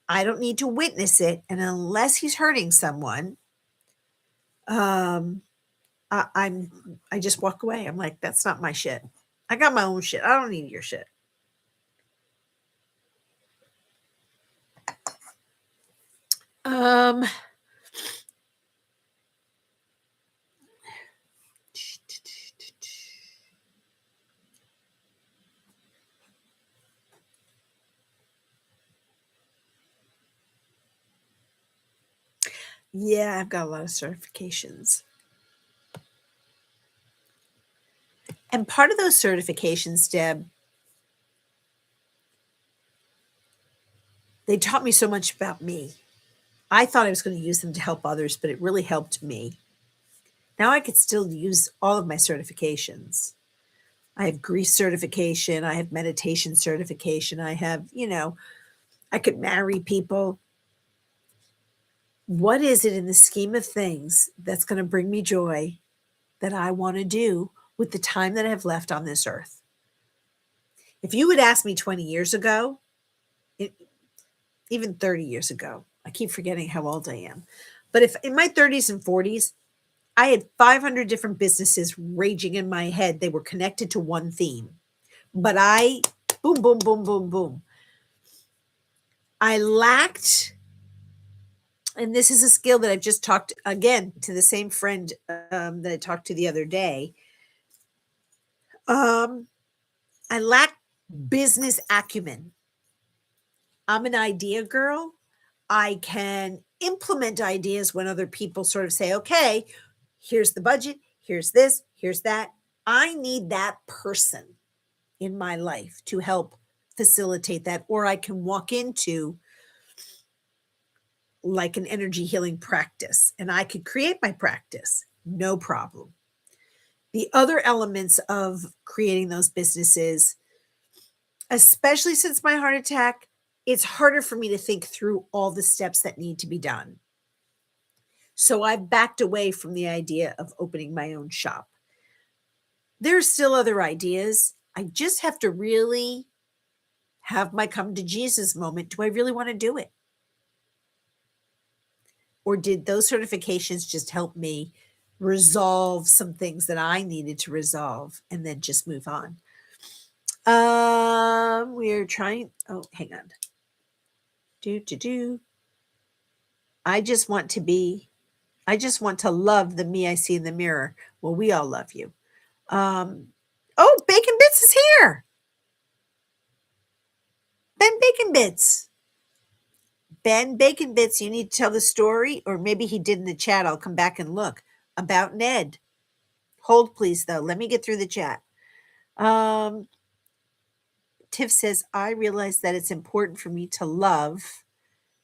I don't need to witness it. And unless he's hurting someone, I just walk away. I'm like, that's not my shit. I got my own shit. I don't need your shit. Yeah, I've got a lot of certifications. And part of those certifications, Deb, they taught me so much about me. I thought I was going to use them to help others, but it really helped me. Now I could still use all of my certifications. I have grief certification. I have meditation certification. I have, I could marry people. What is it in the scheme of things that's going to bring me joy that I want to do with the time that I have left on this earth? If you would ask me 20 years ago, even 30 years ago, I keep forgetting how old I am. But if in my 30s and 40s, I had 500 different businesses raging in my head, they were connected to one theme. But boom, boom, boom, boom, boom. I lacked, and this is a skill that I've just talked again to the same friend that I talked to the other day. I lack business acumen. I'm an idea girl. I can implement ideas when other people sort of say, okay, here's the budget, here's this, here's that. I need that person in my life to help facilitate that, or I can walk into like an energy healing practice and I could create my practice, no problem. The other elements of creating those businesses, especially since my heart attack, it's harder for me to think through all the steps that need to be done. So I've backed away from the idea of opening my own shop. There's still other ideas. I just have to really have my come to Jesus moment. Do I really want to do it? Or did those certifications just help me resolve some things that I needed to resolve and then just move on? We're trying. Oh, hang on. I just want to love the me I see in the mirror. Well, we all love you. Oh, Bacon Bits is here. Ben Bacon Bits. Ben Bacon Bits, you need to tell the story, or maybe he did in the chat. I'll come back and look about Ned. Hold, please, though. Let me get through the chat. Tiff says, I realize that it's important for me to love,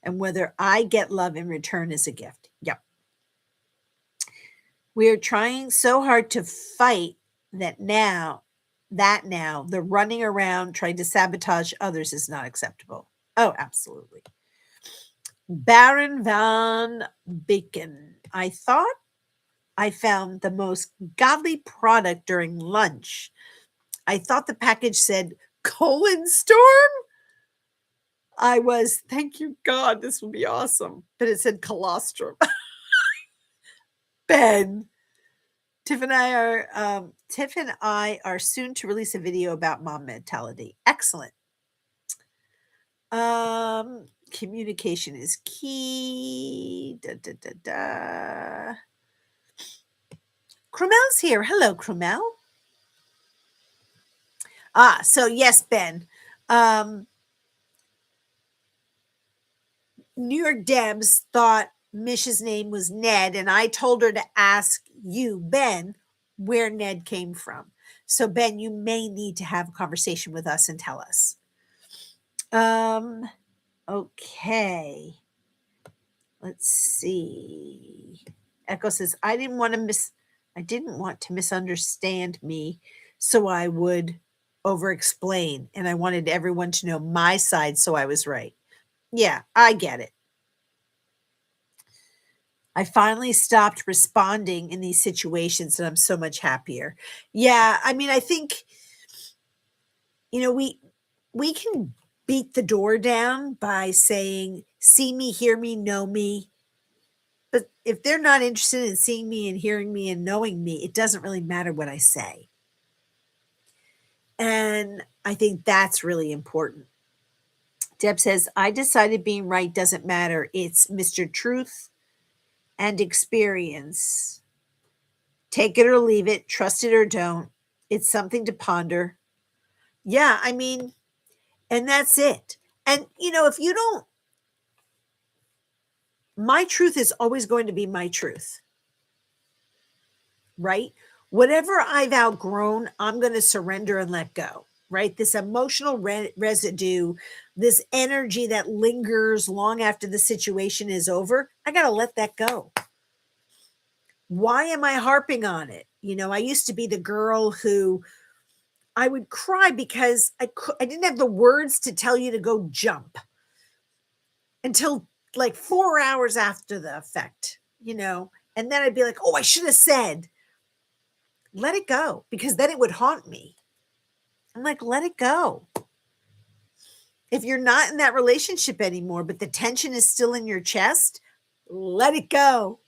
and whether I get love in return is a gift. Yep. We are trying so hard to fight that now the running around trying to sabotage others is not acceptable. Oh, absolutely. Baron Van Bacon. I thought I found the most godly product during lunch. I thought the package said colon storm. I was, thank you God, this will be awesome. But it said colostrum. Ben. Tiff and I are soon to release a video about mom mentality. Excellent. Communication is key. Crumel's here. Hello, Crumel. So yes, Ben. New York Debs thought Mish's name was Ned, and I told her to ask you, Ben, where Ned came from. So, Ben, you may need to have a conversation with us and tell us. Okay. Let's see. Echo says, I didn't want to misunderstand me, so I would over-explain, and I wanted everyone to know my side, so I was right. Yeah, I get it. I finally stopped responding in these situations, and I'm so much happier. Yeah, I mean, I think, we can beat the door down by saying, see me, hear me, know me. But if they're not interested in seeing me and hearing me and knowing me, it doesn't really matter what I say. And I think that's really important. Deb says, I decided being right doesn't matter. It's Mr. Truth and experience. Take it or leave it, trust it or don't. It's something to ponder. Yeah, I mean, and that's it. And, if you don't, my truth is always going to be my truth, right? Whatever I've outgrown, I'm going to surrender and let go, right? This emotional residue, this energy that lingers long after the situation is over, I got to let that go. Why am I harping on it? I used to be the girl who I would cry because I didn't have the words to tell you to go jump until like 4 hours after the effect, and then I'd be like, oh, I should have said, let it go, because then it would haunt me. I'm like, let it go. If you're not in that relationship anymore, but the tension is still in your chest, let it go.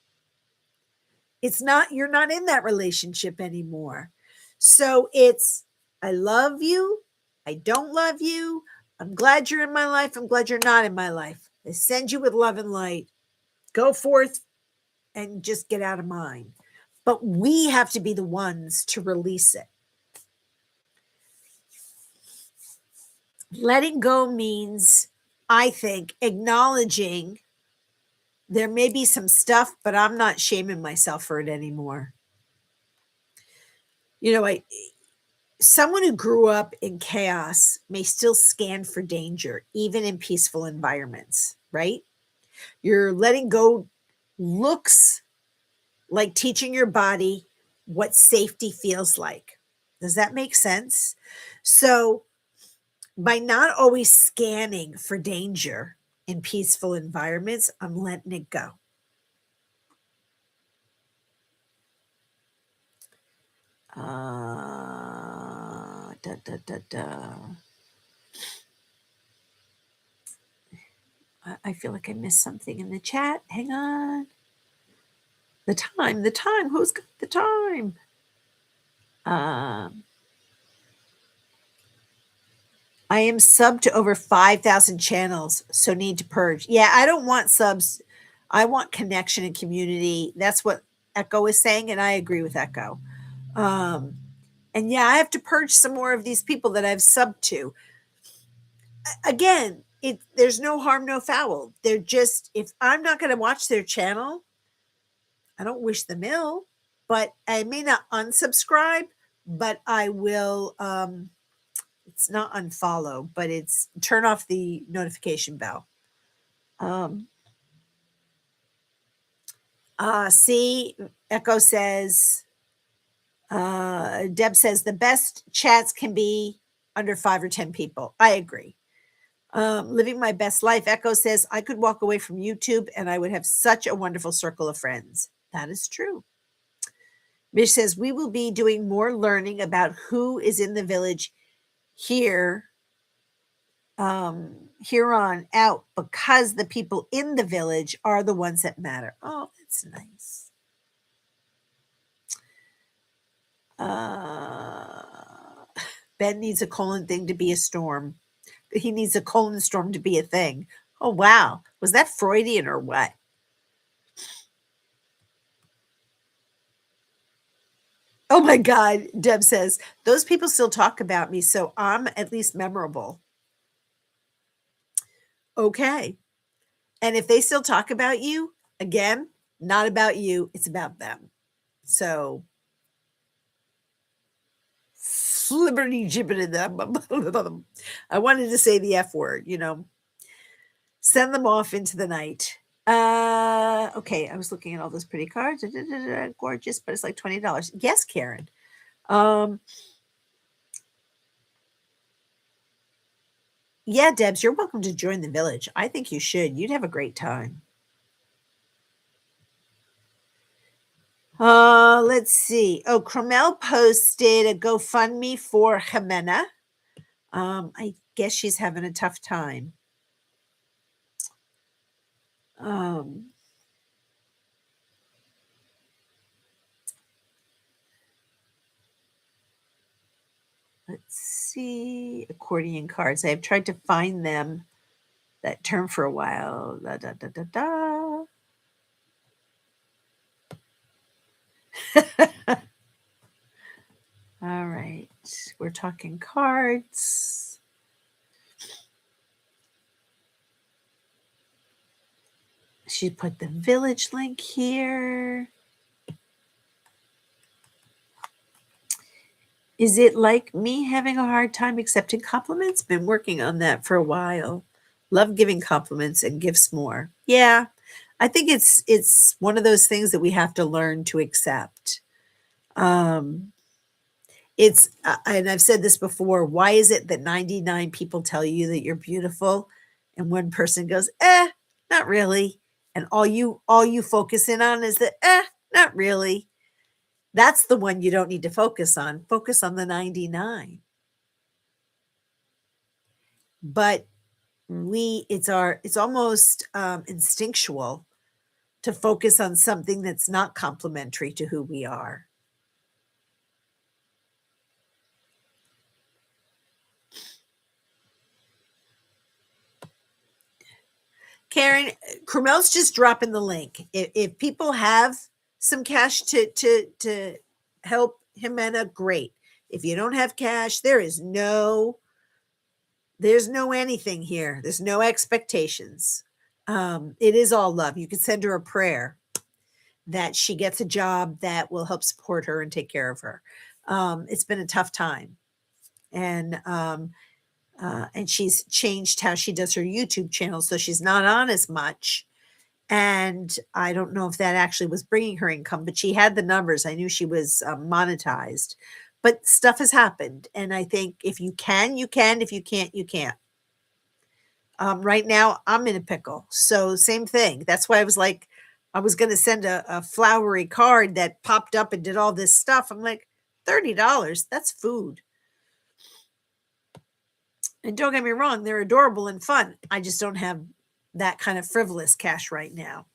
You're not in that relationship anymore. So it's, I love you. I don't love you. I'm glad you're in my life. I'm glad you're not in my life. I send you with love and light. Go forth and just get out of mine. But we have to be the ones to release it. Letting go means, I think, acknowledging there may be some stuff, but I'm not shaming myself for it anymore. Someone who grew up in chaos may still scan for danger, even in peaceful environments, right? Your letting go looks like teaching your body what safety feels like. Does that make sense? So By not always scanning for danger in peaceful environments, I'm letting it go. Da, da, da, da. I feel like I missed something in the chat. Hang on. The time. Who's got the time? I am sub to over 5,000 channels, so need to purge. Yeah, I don't want subs. I want connection and community. That's what Echo is saying, and I agree with Echo. And yeah, I have to purge some more of these people that I've subbed to. Again, there's no harm, no foul. They're just, if I'm not going to watch their channel, I don't wish them ill, but I may not unsubscribe, but I will. It's not unfollow, but it's turn off the notification bell. See, Echo says, Deb says the best chats can be under 5 or 10 people. I agree. Living my best life. Echo says, I could walk away from YouTube and I would have such a wonderful circle of friends. That is true. Mish says, we will be doing more learning about who is in the village here on out, because the people in the village are the ones that matter. Oh, that's nice. Ben needs a colon thing to be a storm. He needs a colon storm to be a thing. Oh, wow. Was that Freudian or what? Oh my God, Deb says, those people still talk about me, so I'm at least memorable. Okay. And if they still talk about you, again, not about you, it's about them. So, flibberty gibbity them. I wanted to say the F word, send them off into the night. Okay, I was looking at all those pretty cards. Gorgeous, but it's like $20. Yes, Karen. Yeah, Debs, you're welcome to join the village. I think you should. You'd have a great time. Let's see. Oh, Cromel posted a GoFundMe for Jimena. I guess she's having a tough time. Let's see. Accordion cards. I've tried to find them, that term, for a while. Da, da, da, da, da. All right. We're talking cards. She put the village link here. Is it like me having a hard time accepting compliments? Been working on that for a while. Love giving compliments and gifts more. Yeah. I think it's one of those things that we have to learn to accept. It's and I've said this before, why is it that 99 people tell you that you're beautiful and one person goes, not really, and all you focus in on is that not really? That's the one you don't need to focus on. Focus on the 99. But it's almost instinctual to focus on something that's not complementary to who we are. Karen, Cromel's just dropping the link. If people have some cash to help Jimena, great. If you don't have cash, there's no anything here. There's no expectations. It is all love. You could send her a prayer that she gets a job that will help support her and take care of her. It's been a tough time. And she's changed how she does her YouTube channel, so she's not on as much. And I don't know if that actually was bringing her income, but she had the numbers. I knew she was monetized, but stuff has happened. And I think if you can, you can. If you can't, you can't. Right now, I'm in a pickle. So, same thing. That's why I was like, I was going to send a flowery card that popped up and did all this stuff. I'm like, $30. That's food. And don't get me wrong, they're adorable and fun. I just don't have that kind of frivolous cash right now.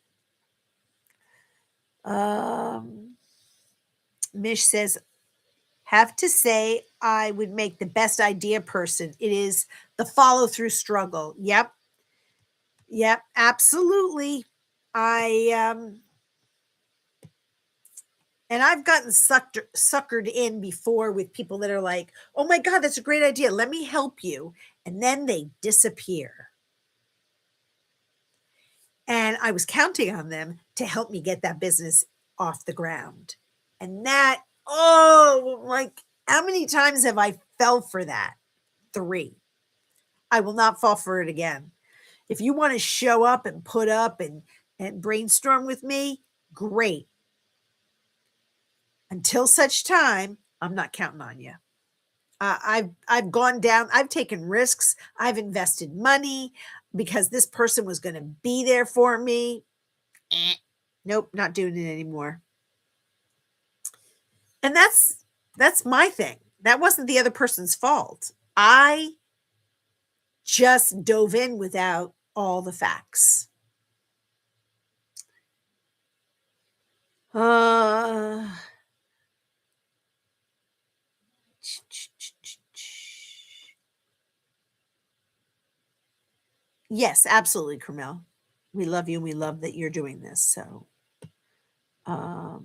Mish says, have to say I would make the best idea person. It is the follow through struggle. Yep. Yep. Absolutely. And I've gotten suckered in before with people that are like, oh my God, that's a great idea. Let me help you. And then they disappear. And I was counting on them to help me get that business off the ground. And that, oh, like, how many times have I fell for that? 3. I will not fall for it again. If you want to show up and put up and brainstorm with me, great. Until such time, I'm not counting on you. I've gone down. I've taken risks. I've invested money because this person was going to be there for me. Nope, not doing it anymore. And that's my thing. That wasn't the other person's fault. I just dove in without all the facts. Yes, absolutely, Carmel. We love you and we love that you're doing this. So, all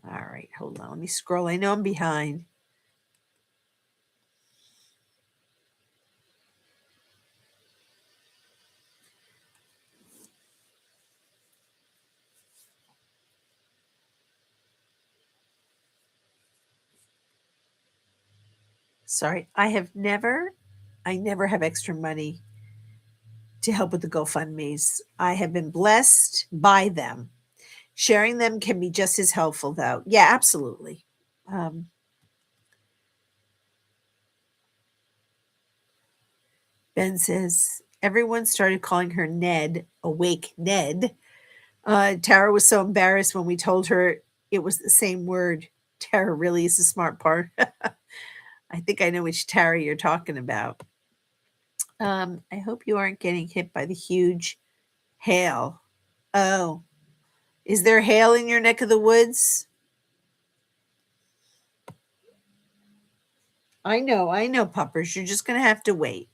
right, hold on. Let me scroll. I know I'm behind. Sorry, I never have extra money to help with the GoFundMe's. I have been blessed by them. Sharing them can be just as helpful, though. Yeah, absolutely. Ben says, everyone started calling her Ned, awake Ned. Tara was so embarrassed when we told her it was the same word. Tara really is the smart part. I think I know which Tara you're talking about. I hope you aren't getting hit by the huge hail. Oh, is there hail in your neck of the woods? I know, puppers. You're just going to have to wait.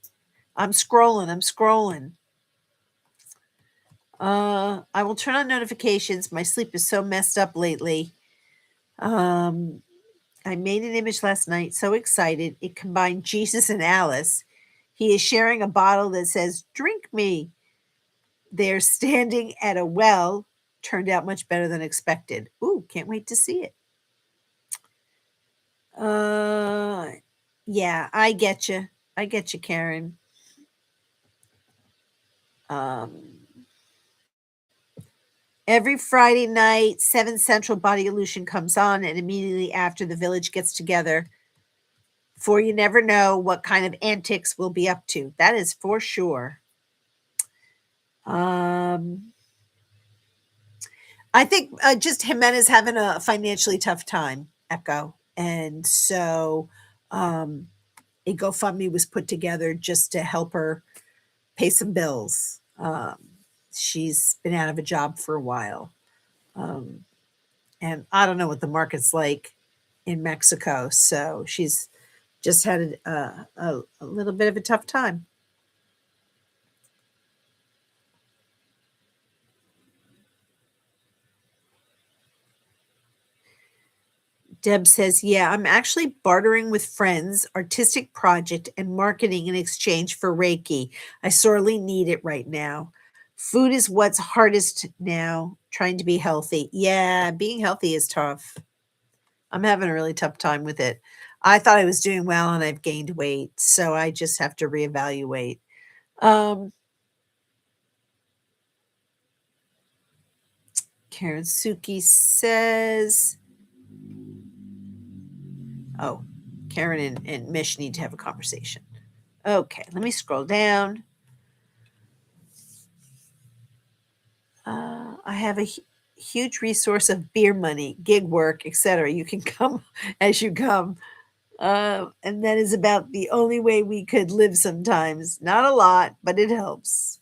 I'm scrolling. I will turn on notifications. My sleep is so messed up lately. I made an image last night. So excited. It combined Jesus and Alice. He is sharing a bottle that says, drink me. They're standing at a well. Turned out much better than expected. Ooh, can't wait to see it. Yeah, I get you. Karen. Every Friday night, 7 Central Body Illusion comes on, and immediately after, the village gets together. For you never know what kind of antics we'll be up to. That is for sure. I think just Jimenez having a financially tough time, Echo. And so a GoFundMe was put together just to help her pay some bills. She's been out of a job for a while. And I don't know what the market's like in Mexico. So she's just had a little bit of a tough time. Deb says, yeah, I'm actually bartering with friends, artistic project, and marketing in exchange for Reiki. I sorely need it right now. Food is what's hardest now, trying to be healthy. Yeah, being healthy is tough. I'm having a really tough time with it. I thought I was doing well and I've gained weight, so I just have to reevaluate. Karen Suki says, oh, Karen and Mish need to have a conversation. Okay, let me scroll down. I have a huge resource of beer money, gig work, etc. You can come as you come. And that is about the only way we could live sometimes. Not a lot, but it helps.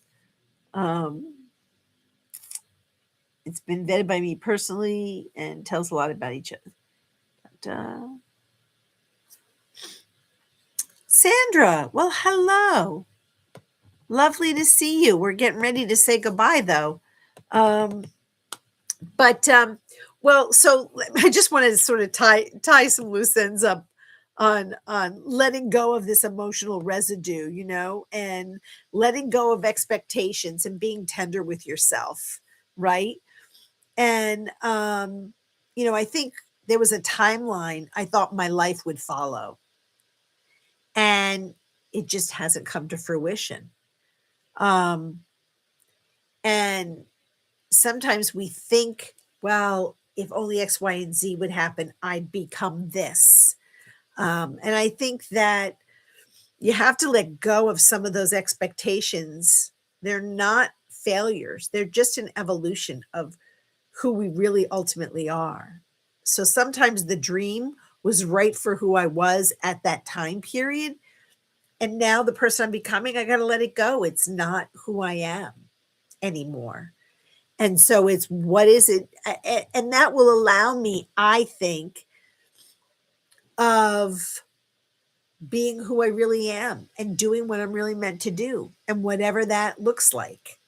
Um, it's been vetted by me personally and tells a lot about each other. But, Sandra, well, hello. Lovely to see you. We're getting ready to say goodbye, though. Well, so I just wanted to sort of tie some loose ends up on letting go of this emotional residue, and letting go of expectations and being tender with yourself, right? And I think there was a timeline I thought my life would follow, and it just hasn't come to fruition. And sometimes we think, well, if only X, Y, and Z would happen, I'd become this. And I think that you have to let go of some of those expectations. They're not failures, they're just an evolution of who we really ultimately are. So sometimes the dream was right for who I was at that time period. And now the person I'm becoming, I got to let it go. It's not who I am anymore. And so it's what is it? And that will allow me, I think, of being who I really am and doing what I'm really meant to do and whatever that looks like.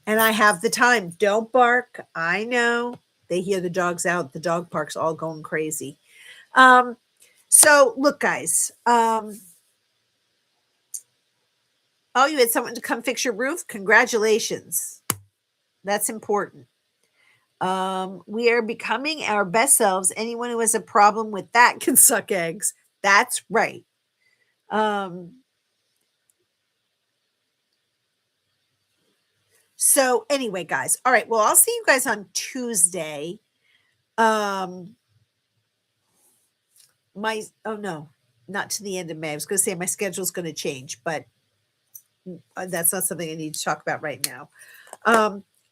And I have the time. Don't bark. I know they hear the dogs out. The dog park's all going crazy. So look, guys. Oh, you had someone to come fix your roof? Congratulations. That's important. We are becoming our best selves. Anyone who has a problem with that can suck eggs. That's right. So anyway, guys. All right. Well, I'll see you guys on Tuesday. Oh no, not to the end of May. I was going to say my schedule is going to change, but that's not something I need to talk about right now.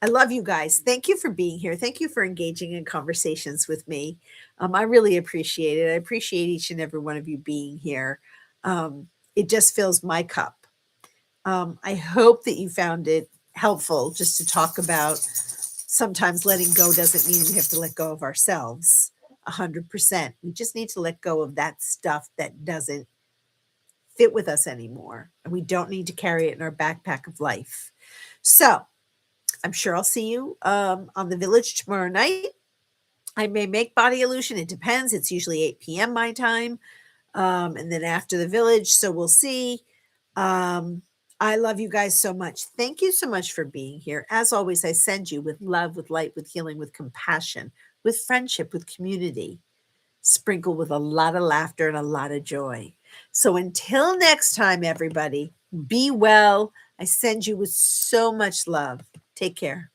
I love you guys. Thank you for being here. Thank you for engaging in conversations with me. I really appreciate it. I appreciate each and every one of you being here. It just fills my cup. I hope that you found it helpful just to talk about sometimes letting go doesn't mean we have to let go of ourselves 100%. We just need to let go of that stuff that doesn't fit with us anymore. And we don't need to carry it in our backpack of life. So I'm sure I'll see you on the Village tomorrow night. I may make Body Illusion. It depends. It's usually 8 p.m. my time. And then after the Village. So we'll see. I love you guys so much. Thank you so much for being here. As always, I send you with love, with light, with healing, with compassion, with friendship, with community, sprinkled with a lot of laughter and a lot of joy. So until next time, everybody, be well. I send you with so much love. Take care.